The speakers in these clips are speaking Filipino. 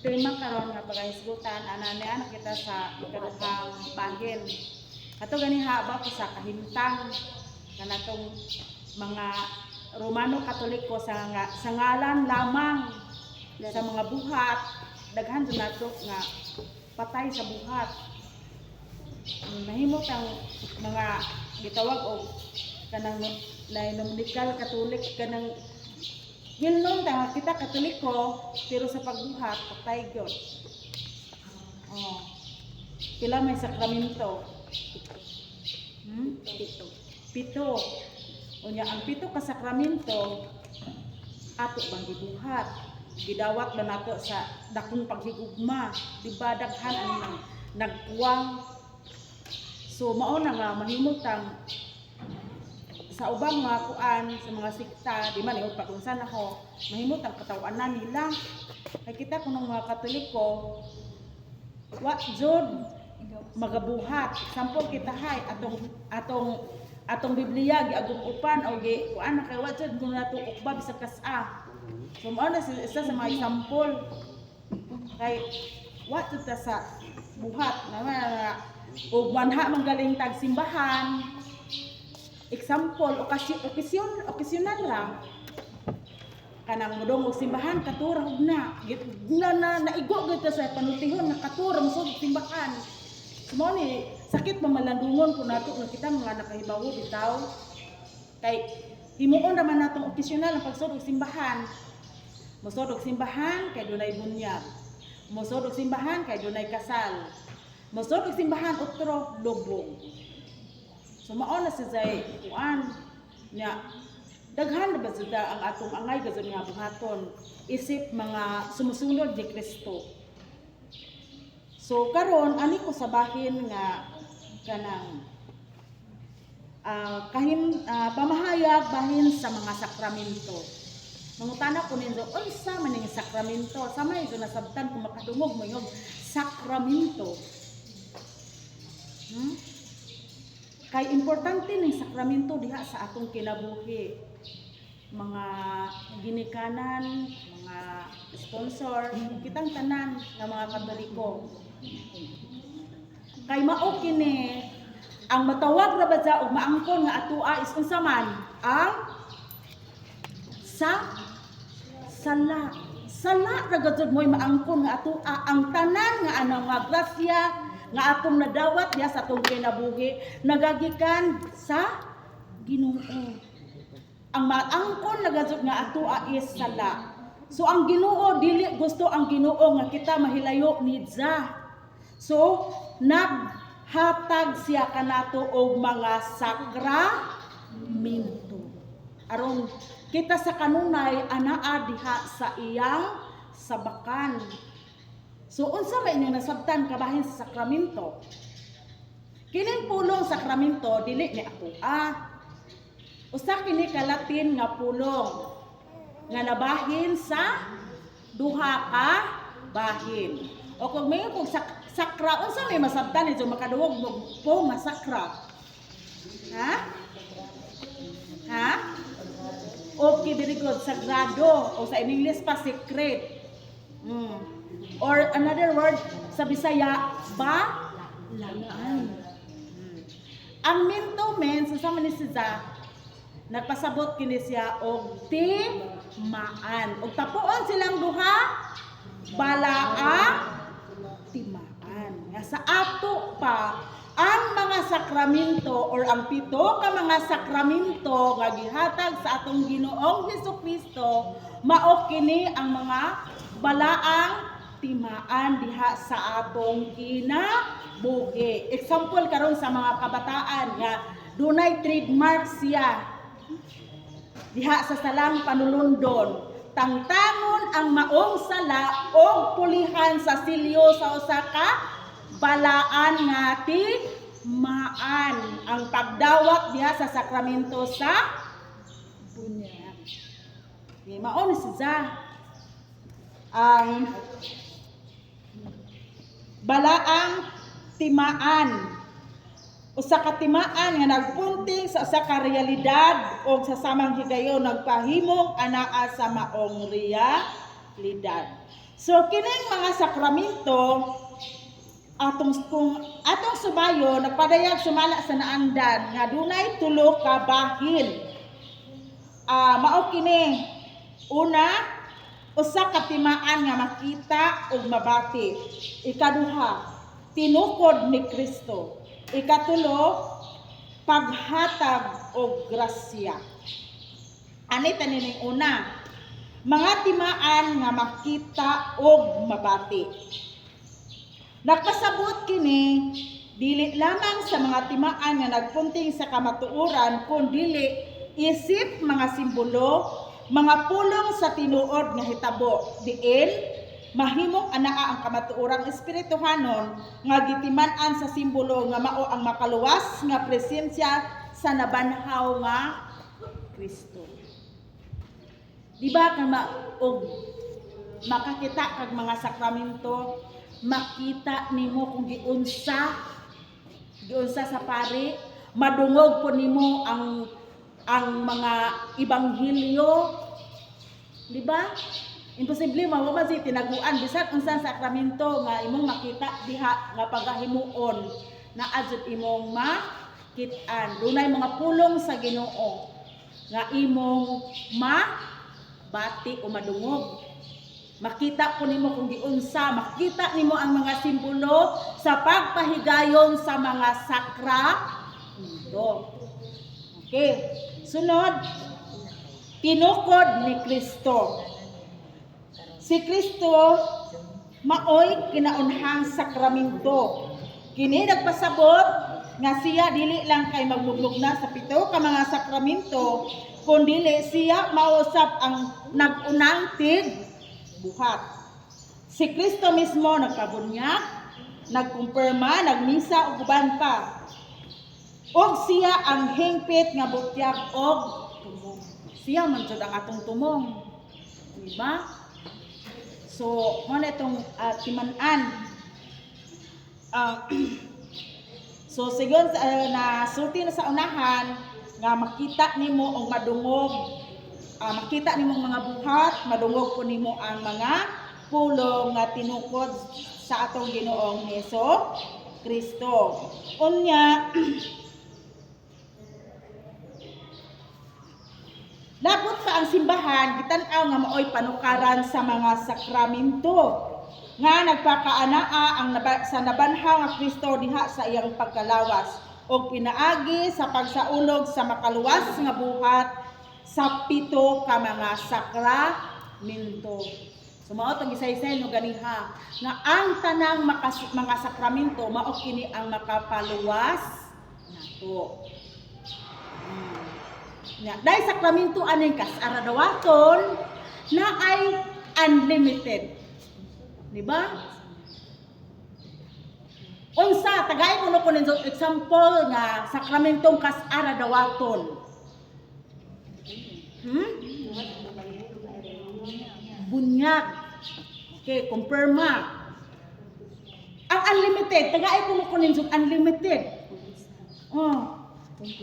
Tema karon nga pagahisgutan ana niya kita sa ikaduhang bahin. Ato ganiha ba ko sa kahimtang kanatong mga Romano Katoliko sa ngalan lamang sa mga buhat daghan jud nato nga patay sa buhat. Mahimot ang mga gitawag og kanang Nainumnikal Katolik kanang Wilnon ta kita Katoliko pero sa pagbuhat patay gyud. Oh. Pila may sakramento? Pito. Pito. Unya ang pito ka sakramento ato bang gibuhat. Gidawat ba nato sa dakong paghigugma, di ba daghan ang nagkuwang. So mao na nga mahimot ang sa ubang mga kuan sa mga sikta di man iog patunsan ako mahimot ang katawanan nila kay kita kunong mga Katoliko wa jud magabuhat sample kita hay atong Biblia giagup-upan o gi kuan na kay wa jud kun nato ukba bisag kas-a so mao na isa sa mga example kay wa jud ta sa buhat na ug manha manggaling tag simbahan. Example, okasyonal lang. Kanang mudong og simbahan katurog na. Naigo gyud sa panutihon nga katurog sa simbahan. Mo ni sakit mamalandungon kun nato nga kita mga nakahibawo bitaw. Kay himuon ra man natong okasyonal ang pagsud og simbahan. Mosud og simbahan kay dunay bunyag. Mosud og simbahan kay dunay kasal. Mosud og simbahan otro lubong. So mao na si Zay kuan nya daghan na ba sila ang atong angay gazon nga buhaton isip mga sumusunod ni Kristo. So karon ani ko sa bahin nga kanang pamahayag bahin sa mga sakramento. Mangutana ko ninyo unsa man ning sakramento? Sama ito nasabtan kung makadungog mo yung sakramento. Kay importante ng sakramento diha sa atong kinabuhi. Mga ginikanan, mga sponsor, kitang tanan nga mga Katoliko. Kay mao kini ang matawag ra ba og maangkon nga atoa is unsa man ang sala. Sala ra gud moy maangkon nga atoa ang tanan nga anang nga grasya nga atong nadawat ya sa atong kinabuhi nagagikan sa Ginoo. Ang maangkon nagazot nga atoa is sala. So ang Ginoo dili gusto ang Ginoo nga kita mahilayo ni Diya. So naghatag siya kanato og mga sakramento. Aron kita sa kanunay anaa diha sa iyang sabakan. So unsa may inyong nasabtan kabahin sa sakramento? Kining pulong sakramento dili ni atoa. Usa kini ka Latin nga pulong nga nabahin sa duha ka bahin. O kung may kung sakra unsa may masabtan ito makaduog po nga sakra? Ha? Okay, very good. Sagrado o sa English pa secret. Or another word sa Bisaya, balaan. Ang minto men sa ni siya nagpasabot kini siya og timaan. Og tapuon silang duha balaa timaan. Nga sa ato pa ang mga sakramento or ang pito ka mga sakramento nga gihatag sa atong Ginoong Hesukristo mao kini ang mga balaang timaan diha sa atong kinabuhi. Example karon sa mga kabataan nga dunay trademark siya diha sa salang panulundon. Tangtangon ang maong sala og pulihan sa silyo sa usa ka balaan nga timaan. Ang pagdawat diha sa sakramento sa bunyag. Mao ni siya ang balaang timaan. Usa ka timaan nga nagpunting sa usa ka realidad o sa samang higayon nagpahimong anaa sa maong realidad. So kining mga sakramento atong sumayo nagpadayag sumala sa naandan nga dunay tulo ka bahin. Mao kini una, usa ka timaan nga makita ug mabati. Ikaduha, tinukod ni Kristo. Ikatulo, paghatag og grasya. Ani tanin una, mga timaan nga makita og mabati. Nagpasabot kini dili lamang sa mga timaan nga nagpunting sa kamatuoran kundi isip mga simbolo, mga pulong sa tinuod nga hitabo diin mahimong anaa ang kamatuorang espirituhanon nga gitiman-an sa simbolo nga mao ang makaluwas nga presensya sa nabanhaw nga Kristo. Diba kang makakita kag mga sakramento, makita nimo kung giunsa sa pari, madungog po nimo ang mga ibanghilyo, di ba? Imposible mawawasi tinaguan bisan unsa sakramento nga imong makita diha nga pagahimuon na adjud imong makit-an. Dunay mga pulong sa Ginoo nga imong bati o madungog. Makita po nimo kung giunsa, makita nimo ang mga simbolo sa pagpahigayon sa mga sakramento. Okay. Sunod, tinukod ni Kristo. Si Kristo maoy kinaunhang sakramento. Kini nagpasabot nga siya dili lang kay magbublog na sa pito ka mga sakramento, kundi siya mausap ang nagunang buhat. Si Kristo mismo nagpabunyag, nagkumpirma, nagmisa ug uban pa. Og siya ang hingpit nga butyag og tumong. Siya man jud ang atong tumong. Di ba? So, mo na itong timan-an. So, sigon na sulti na sa unahan nga makita nimo og madungog. Makita nimo mga buhat, madungog po nimo ang mga pulong nga tinukod sa atong Ginoong Hesus Kristo. Unya, labot pa ang simbahan, gitan-aw nga maoy panukaran sa mga sakramento nga nagpakaanaa ang sa nabanhaw nga Kristo diha sa iyang pagkalawas o pinaagi sa pagsaulog sa makaluwas nga buhat sa pito ka mga sakramento. So mao tong isa-isa no ganiha nga ang tanang mga sakramento mao kini ang makapaluwas nato. Dahil sakramento aning kasaradawaton na ay unlimited. Di ba? Unsa tagay ko no kunin example nga sakramentong kasaradawaton. Bunyag. Okay, kumpirma. Ang unlimited, tagay ko no kunin unlimited.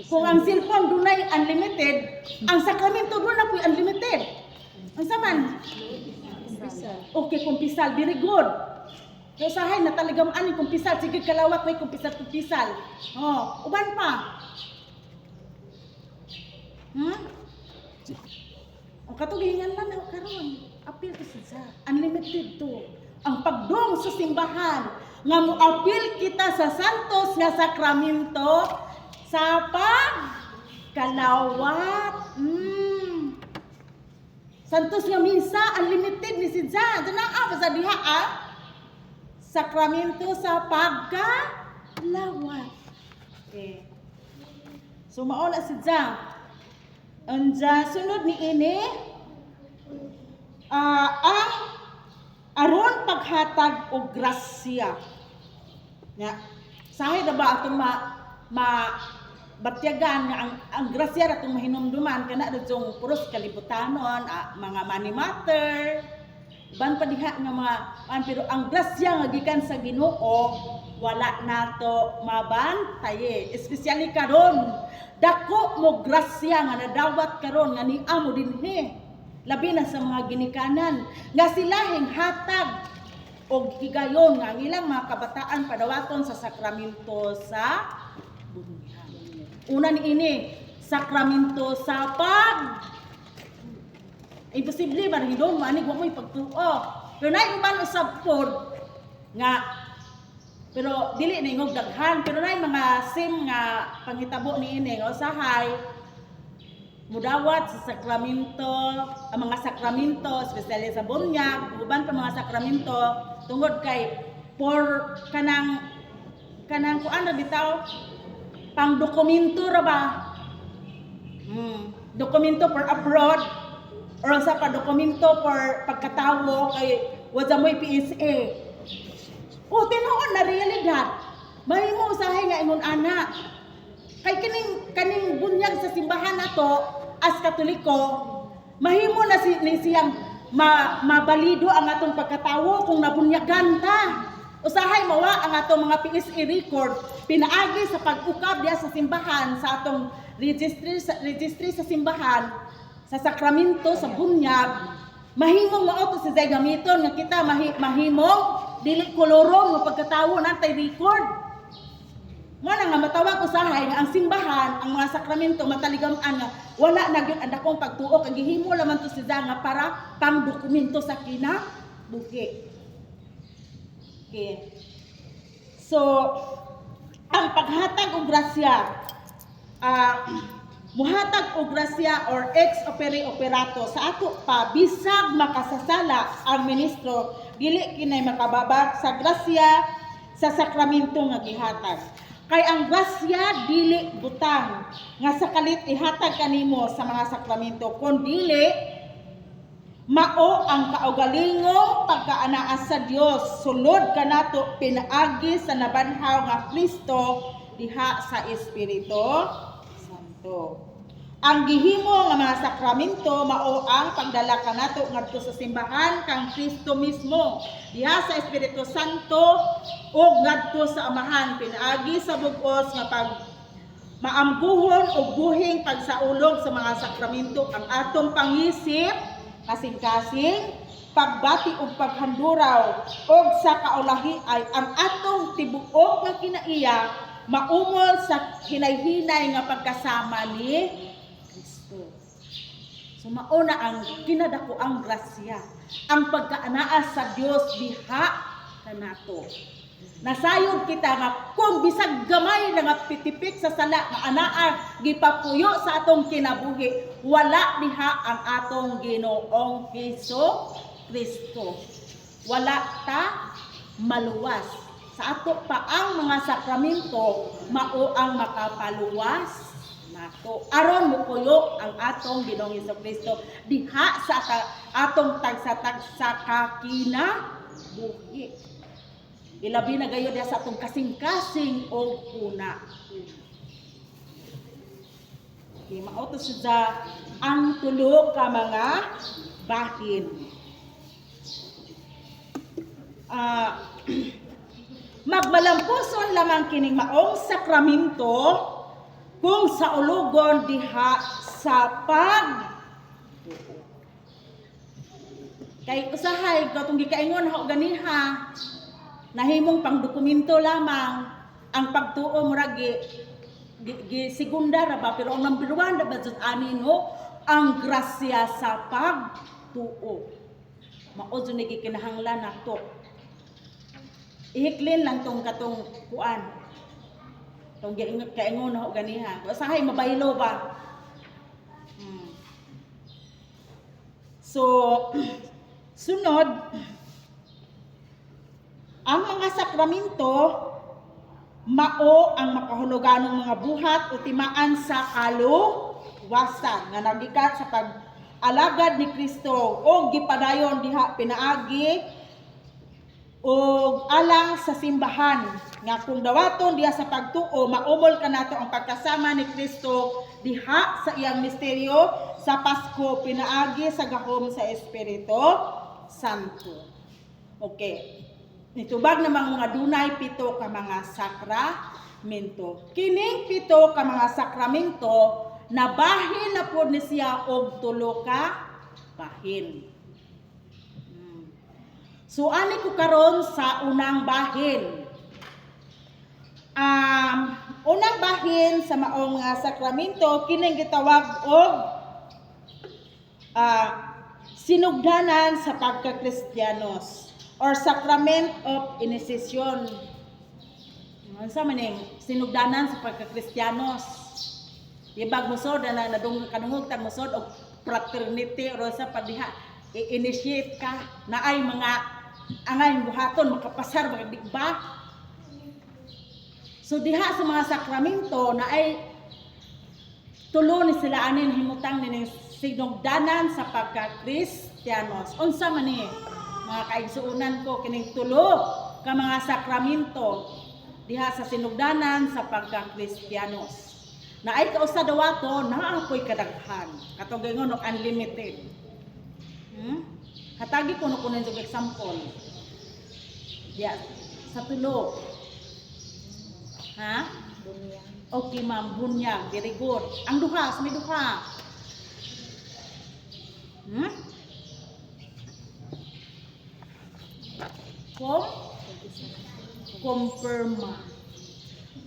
Kung ang cellphone dunay unlimited, ang sakramento doon na po unlimited. Ang saman? Kumpisal. Okay, kumpisal. Very good. Kaya usahay na talagang ani kumpisal. Sige, kalawat may kumpisal. Uban pa. Ang katugingan lang na karon. Apil kasi sa unlimited to. Ang pagdong sa simbahan nga mo-apil kita sa santos nga sakramento sa pagkalawat. Santos nga misa, unlimited ni Sidza. Dana sa diha sakramento sa pagkalawat. Okay. So mao na Sidza. Anja sunod ni ini ang aron paghatag og grasya. Nya, sahay na ba atong batyagan nga ang grasya ratong mahinumduman kana dudtong puros kalibutanon, mga money matter, ban pa diha nga mga pero ang grasya nga gikan sa Ginoo wala nato mabantaye. Espesyally karon dako mo grasya nga nadawat karon nga niamo dinhi. labi na sa mga ginikanan nga silahing hatag og higayon nga ang ilang mga kabataan padawaton sa sakramento sa bunyag. Una niini, sakramento sa imposible ba hidong manig wa mo'y pagtuo. Pero nay uban usab pod nga pero dili na ingog daghan pero nay mga sim nga panghitabo niini nga usahay mudawat sa sakramento, ang mga sakramento, especially sa bunyag, uban pa mga sakramento, tungod kay for kanang kuan ra bitaw pang dokumento ra ba? Dokumento for abroad or sa pa dokumento for pagkatawo kay wa moy PSA. O tinuod na realidad. Mahimo usahay nga ingon ana. Kay kaning bunyag sa simbahan nato as Katoliko, mahimo na siyang mabalido ang atong pagkatawo kung nabunyagan ta. Usahay mawa ang atong mga PSA record pinaagi sa pag-ukab diha sa simbahan sa atong registry sa simbahan sa sakramento sa bunyag. Mahimong mao to sa gamiton nga kita mahimong dili kolorong nga pagkatawo natay record. Nga nga matawag usahay nga ang simbahan, ang mga sakramento mataligaman nga wala na gyud ang dakong pagtuo kag gihimo lamang to siya nga para pang dokumento sa kinabuhi. Okay. So ang paghatag og grasya muhatag og grasya or ex opere operato sa ato pa bisag makasasala ang ministro dili kinay makababag sa grasya sa sakramento nga gihatag. Kay ang grasya dili butang nga sa kalit ihatag kanimo sa mga sakramento kun dili mao ang kaugalingong pagkaanaa sa Dios sulod kanato pinaagi sa nabanhaw nga Kristo diha sa Espiritu Santo. Ang gihimo nga mga sakramento mao ang pagdala kanato ngadto sa simbahan kang Kristo mismo diha sa Espiritu Santo ug ngadto sa Amahan pinaagi sa bug-os nga pag maamguhon og buhing pagsaulog sa mga sakramento ang atong pangisip kasing-kasing pagbati ug paghanduraw ug sa kaulahi ay ang atong tibuok nga kinaiya maumol sa hinay-hinay nga pagkasama ni Kristo. So mauna ang kinadako ang grasya, ang pagkaanaa sa Dios diha kanato. Nasayod kita nga kung bisag gamay na nga pitipik sa sala nga anaa gipapuyo sa atong kinabuhi, wala diha ang atong Ginoong Hesus Kristo. Wala ta maluwas. Sa ato pa ang mga sakramento mao ang makapaluwas nato. Aron mupuyo ang atong Ginoong Hesus Kristo diha sa atong tagsa-tagsa kakinabuhi. Ilabi na gayon diha sa atong kasing-kasing o una. Okay, mao to sa ang tulo ka mga bahin. Magmalampuson lamang kining maong sakramento kung sa ulugon diha sa kay usahay katong gikaingon ha ganiha nahimong pang dokumento lamang ang pagtuo murag gi segunda ra ba pero ang number 1 ra ba jud ani no ang grasya sa pagtuo mao jud ni gikinahanglan nato ihiklin lang tong katong kuan tong giingon kaingon ho ganiha usahay mabaylo ba so sunod ang mga sakramento mao ang makahuluganong mga buhat o timaan sa kaluwasan nga nagikan sa pag-alagad ni Kristo o gipadayon diha pinaagi o alang sa simbahan nga kung dawaton diha sa pagtuo maumol kanato ang pagkasama ni Kristo diha sa iyang misteryo sa Pasko pinaagi sa gahom sa Espiritu Santo. Okay. Nitubag namang mga dunay 7 ka mga sakramento. Kining 7 ka mga sakramento nabahin na pod ni siya og 3 ka bahin. So ani ko karon sa unang bahin. Unang bahin sa maong sakramento kining gitawag og sinugdanan sa pagka-Kristiyanos or Sacrament of Initiation. Unsa man ning sinugdanan sa pagka-Kristiyanos? Ibag musod na kadungog tag musod og fraternity or sa padiha i-initiate ka na ay mga angay buhaton makapasar magdigba. So diha sa mga sakramento na ay tulo ni sila anin himutang ni sinugdanan sa pagka-Kristiyanos. Unsa man ni mga kaigsuonan ko kining tulo ka mga sakramento diha sa sinugdanan sa pagka-Kristiyanos. Na ay kausa dawato naapoy kadaghan. Katong gingon og unlimited. Hatagi ko no kuno og example. Diya sa tulo. Ha? Okay, ma'am, bunyag. Very good. Ang duha, sa may duha.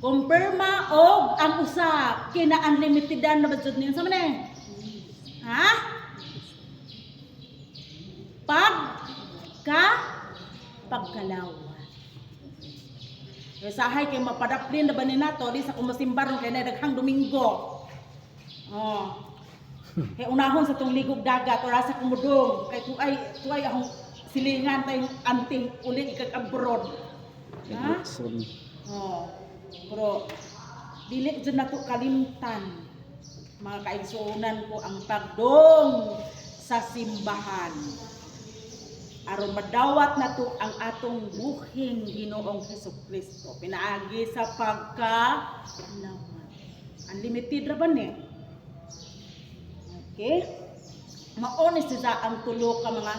Kumpirma og ang usa kina-unlimitedan na badsud niya. Sa man eh? Ha? Pagkalawa. Sahay kay mapadaplin na ba ni nato di sa kumasimbaron kay na daghang Domingo. Kay unahon sa tong ligog dagat or sa kumudong kay tuay akong silingan tay anting uli ikag-abroad. Ha? Pero dili jud nato kalimtan mga kaigsuonan ko ang pagdong sa simbahan. Aron madawat nato ang atong buhing Ginoong Hesukristo pinaagi sa pagkalawan. Unlimited ra ba ni? Okay? Mao ni siya ang tulo ka mga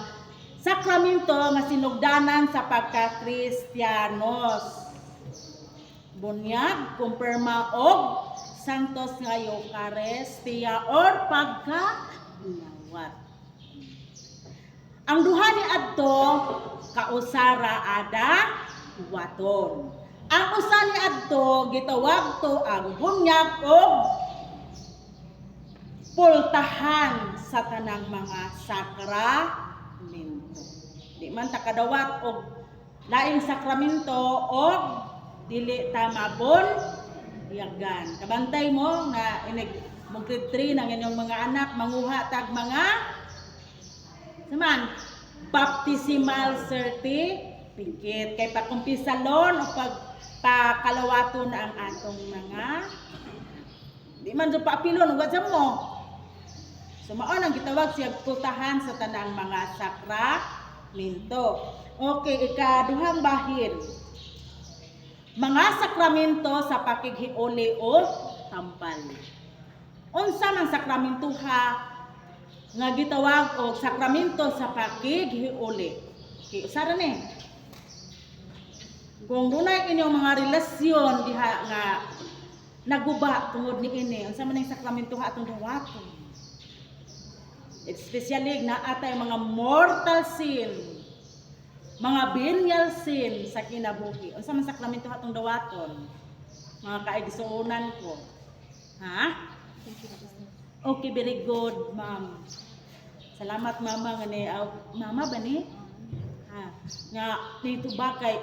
sakramento nga sinugdanan sa pagka-Kristiyanos. Bunyag, kumpirma og santos nga Eucharistia or pagkalawat. Ang duha ni adto kausara ada waton. Ang usa ni adto gitawag to ang bunyag og pultahan sa tanang mga sakramento. Di man ta kadawat og laing sakramento og dili ta mabon yagan. Kabantay mo na inig mo grade 3 ng inyong mga anak manguha tag mga naman, baptismal certificate. Kay pakumpisalon o pagpakalawaton ang atong mga di man dyan paapilon, huwag dyan mo. So, maon ang gitawag siya pultahan sa tanang mga sakramento. Okay, ikaduhang bahin. Mga sakramento sa pakighiuli o tampal. Unsa man sakramento ha nga gitawag og sakramento sa pakighiuli. Okay, usara ni. Kung dunay inyong mga relasyon diha nga naguba tungod ni ini, unsa man ang sakramento nga atong dawaton? Especially na atay mga mortal sin, mga venial sin sa kinabuhi. Unsa man sakramento nga atong dawaton? Mga kaigsuonan ko. Ha? Okay, very good, ma'am. Salamat, mama. Mama ba ni? Nga, dito ba kay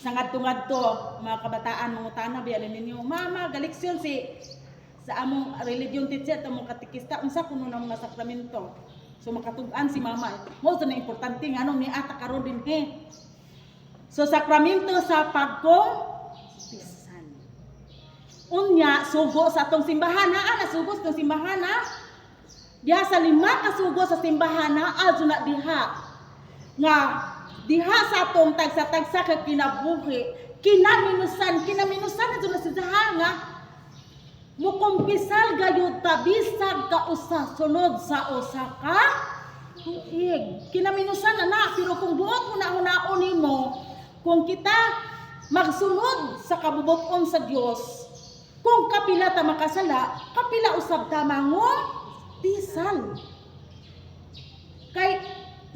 sangadto-ngadto, mga kabataan, mga tanah, biyanin ninyo, mama, galiksyon sa among religion teacher, among katikista, unsa kuno ng mga sakramento. So, makatugan si mama. Mo na importante nga, anong ni ata karon din So, sakramento sa pagkumpisan. Unya, sugo sa atong simbahan, sugo sa atong simbahan, diha sa 5 ka sugo sa simbahan, adyo na diha. Nga, diha sa atong tagsa-tagsa ka kinabuhi, kinaminusan adyo na siya nga, mukumpisal gayud ta bisag ka usa sunod sa usa ka tuig. Kinaminusan na, pero kung buot mo na hunaon nimo, kung kita magsunod sa kabubuton sa Dios, kung kapila ta makasala, kapila usab ta mangon pisal.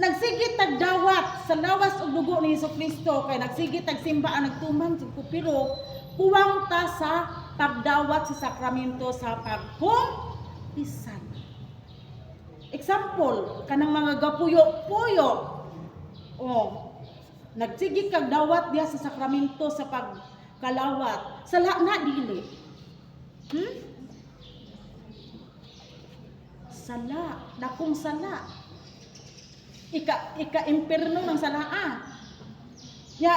nagsigit tagdawat sa lawas ug dugo ni Hesukristo kay nagsigit tagsimba ang nagtuman sa pero kuwang ta sa pagdawat sa sakramento sa pagkumpisan. Example, kanang mga gapuyo-puyo. Oh, nagsigit kag dawat diha sa sakramento sa pagkalawat. Sala na dili. Sala, dakong sala. Ika-imperno ng salaan. Ya,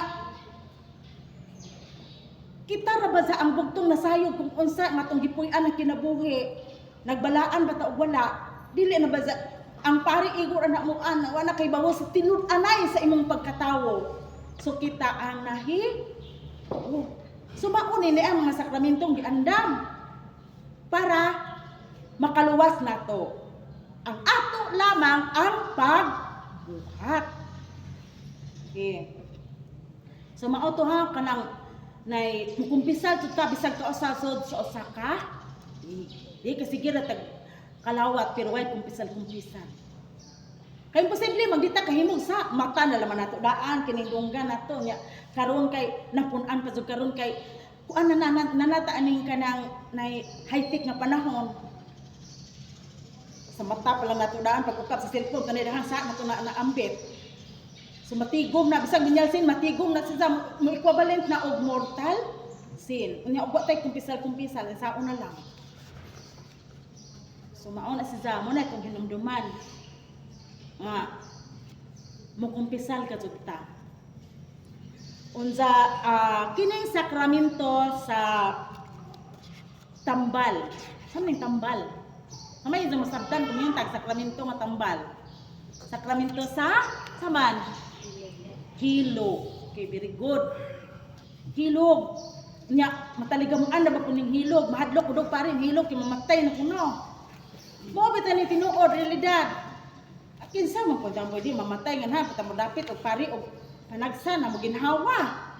kita ra ba sa ang bugtong nasayod kung unsa matong gipuy-an ang kinabuhi, nagbalaan ba ta og wala, dili na ba ang pari igor anak mo ana wala kay bawo sa tinud-anay sa imong pagkatawo. So kita ang sumaon ni ang mga sakramentong giandam para makaluwas nato. Ang ato lamang ang pagbuhat. Okay. So mao to ha kanang nay mukumpisal tuta bisag ka usasod sa osaka. Di kasi gira tag kalawat pero way kumpisal. Kay imposible magdita kahimog sa mata na laman nato daan kining dunggan nato nya karon kay napun-an pa jud karon kay kuan nanata aning kanang nay high-tech nga panahon. Sa mata pa lang nato daan pagkukap sa cellphone kanay dahang sa nato na ambit. So matigom na bisag binyal sin matigom na sa mo equivalent na og mortal sin. Unya ubo tay kumpisal sa una lang. So mao na si Zamo na kung hinumduman. Mo kumpisal ka jud ta. Unsa kining sakramento sa tambal. Ano yung tambal? Kamay yung masabtan kung yung tag sakramento nga tambal. Sakramento sa saman. Hilog. Okay, very good. Hilog. Nya mataligamuan na ba kuning hilog? Mahadlok udog pa rin hilog kay mamatay na kuno. Mo bitan ni tinuod realidad. Kinsa man ko jamboy di mamatay nga ha patamo dapit og pari og panagsa na mo ginhawa.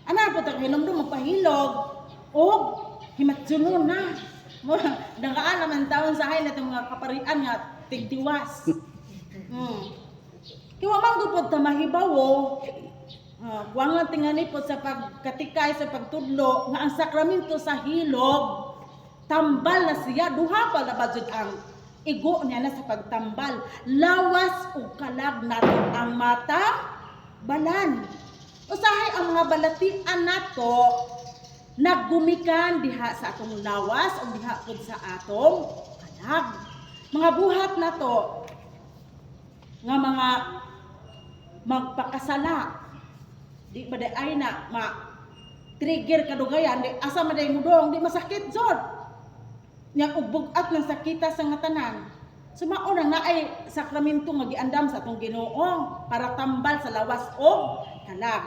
Ana po tag hinumdum magpahilog og himatsunon na. Mo dangaan naman taon sa hay natong mga kaparian nga tigdiwas. Kiwa man gupod ta mahibawo. Kuwangan tingani po sa pagkatikay sa pagtudlo nga ang sakramento sa hilog tambal na siya duha pa na budget ang igo niya na sa pagtambal lawas ug kalag nato ang mata balan usahay ang mga balatian nato naggumikan diha sa atong lawas ug diha pud sa atong kalag mga buhat nato nga mga magpakasala di ba ay na trigger kadugayan di asa man day mudong di masakit jud nya ugbugat ng sakita sa nga tanan. Sumao na ay sakramento nga giandam sa atong Ginoo para tambal sa lawas og kalag.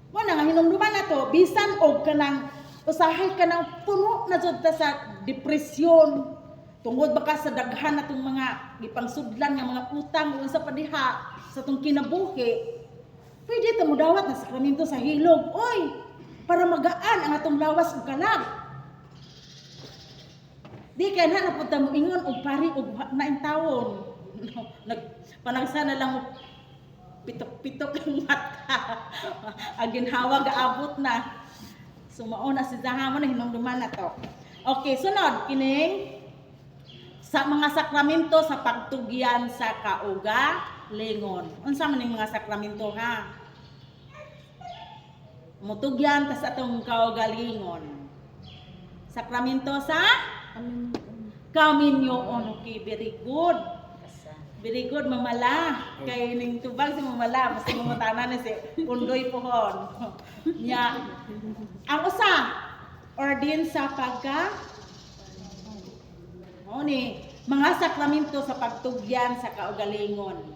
Mo na nga hinumduman nato bisan og kanang usahay kanang puno na jud ta sa depresyon tungod baka sa daghan natong mga gipangsudlan nga mga utang unsa pa diha sa atong kinabuhi. Pwede ta mo dawat na sakramento sa hilog oy para magaan ang atong lawas ug kalag. Di kaya na napunta mo ingon og pari og naing tawon. Panagsa na lang pitok-pitok ang mata. Agin hawa gaabot na. Sumao na si Zahamo na hinumduman na to. Okay, sunod kining sa mga sakramento sa pagtugyan sa kaugalingon. Unsa man ning mga sakramento ha? Mutugyan ta sa atong kaugalingon. Sakramento sa Kaminyoon. Okay, very good. Very good, mamala. Kay ning tubag si mamala, basta mamutana na si Pundoy pohon. Nya, ang usa, ordin sa pagka ni mga sakramento sa pagtugyan sa kaugalingon.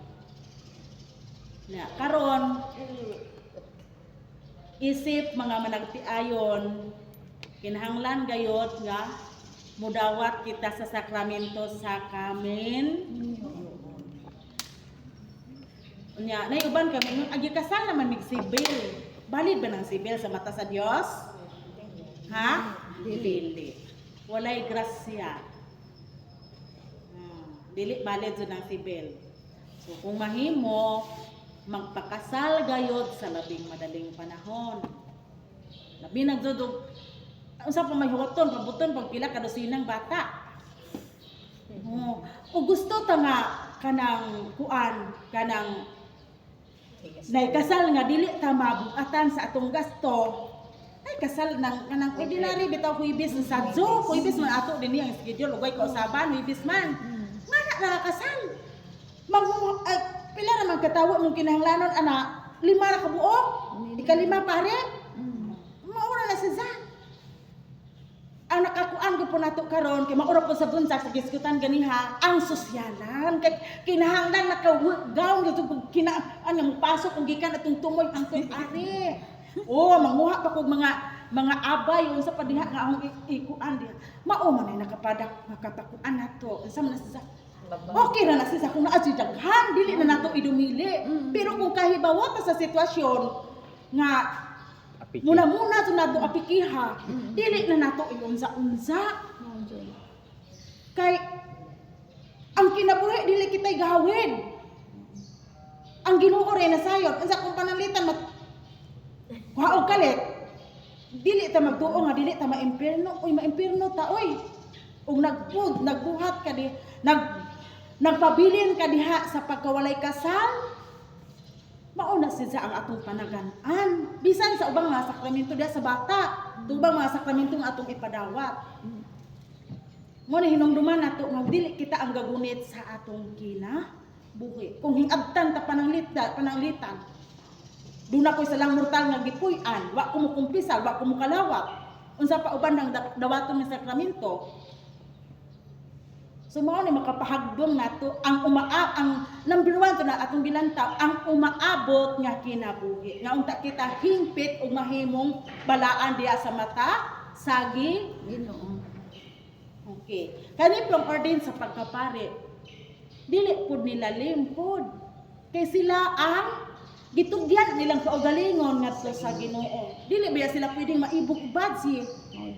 Na karon isip mga managtiayon kinahanglan gayot nga mudawat kita sa sakramento sa kaminyoon. Unya, nay uban kami agi kasal naman mig sibil. Balid ba ng sibil sa mata sa Dios? Ha? Dili. Walay grasya. Dili balid jud ng sibil. So kung mahimo, magpakasal gayod sa labing madaling panahon. Labi nagdudog, unsa pa may huwaton, pabuton, pagpila ka dosinang bata. O gusto ta nga kanang kuan, kanang naikasal nga dili ta mabugatan sa atong gasto. Ay kasal nang kanang ordinary bitaw Huwebes sa Sadyo, Huwebes man ato dinhi ang schedule ugay ko usaban Huwebes man. Ngana na kasal. Pila ra man katawo mong kinahanglanon ana, 5 ra ka buok. Ika-5 pare. Maura na si Zan. Ang nakakuan ko po nato karon kay maura po sa bunsag sa giskutan ganiha ang sosyalan kay kinahanglan naka-work gown gyud kung mo pasok kung gikan atong tumoy ang ari. Manguha pa kog mga abay unsa pa diha nga akong ikuan diha. Mao man ay nakapakuan nato. Unsa man sa okay ra na siya kung naa si daghan dili na nato idumili. Pero kung kahibawat sa sitwasyon nga muna to nato apikiha, dili na nato iunsa-unsa. Kay ang kinabuhi dili kitay gawid. Ang Ginoo ray nasayod unsa kung pananglitan og kalit. Dili ta magtuo nga dili ta maimpierno, maimpierno ta oy. Ug nagbuhat ka di, nagpabilin ka diha sa pagkawalay kasal. Mauna siya ang atong panaganan. Bisan sa ubang mga sakramento diha sa bata, ubang mga sakramento nga atong ipadawat. Mo ni hinumduman nato nga dili kita ang gagunit sa atong kinabuhi. Kung hingabtan ta pananglitan, doon ako'y salang mortal nga gipuy-an, wa ko mo kumpisal, wa ko mo kalawat. Unsa pa uban ng dawaton nga sakramento. So mao ni makapahagdom nato ang number 1 to na atong bilantaw, ang umaabot nga kinabuhi. Nga unta kita hingpit og mahimong balaan diha sa mata sa Ginoo. Okay. Kani pong ordain sa pagkapare. Dili pud nila limpod. Kay sila ang gitugyan nilang kaugalingon ngadto sa Ginoo. Dili ba sila pwedeng maibukbad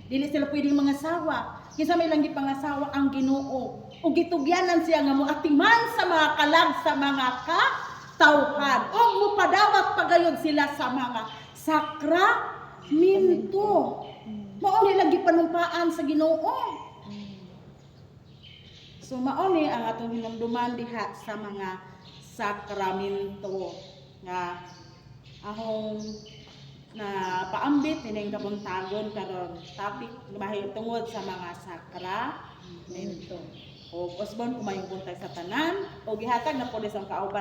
dili sila pwedeng mangasawa. Kinsa may lang gipangasawa ang Ginoo. Ug gitugyanan siya nga moatiman sa mga kalag sa mga katawhan. Ug mopadawat pagayod sila sa mga sakramento. Mao ni lang gipanumpaan sa Ginoo. So mao ni ang atong hinumduman diha sa mga sakramento nga ahong na paambit ining kabuntagon karon topic mahitungod sa mga sakramento. O usbon kumayong buntag sa tanan o gihatag na pulis ang kauban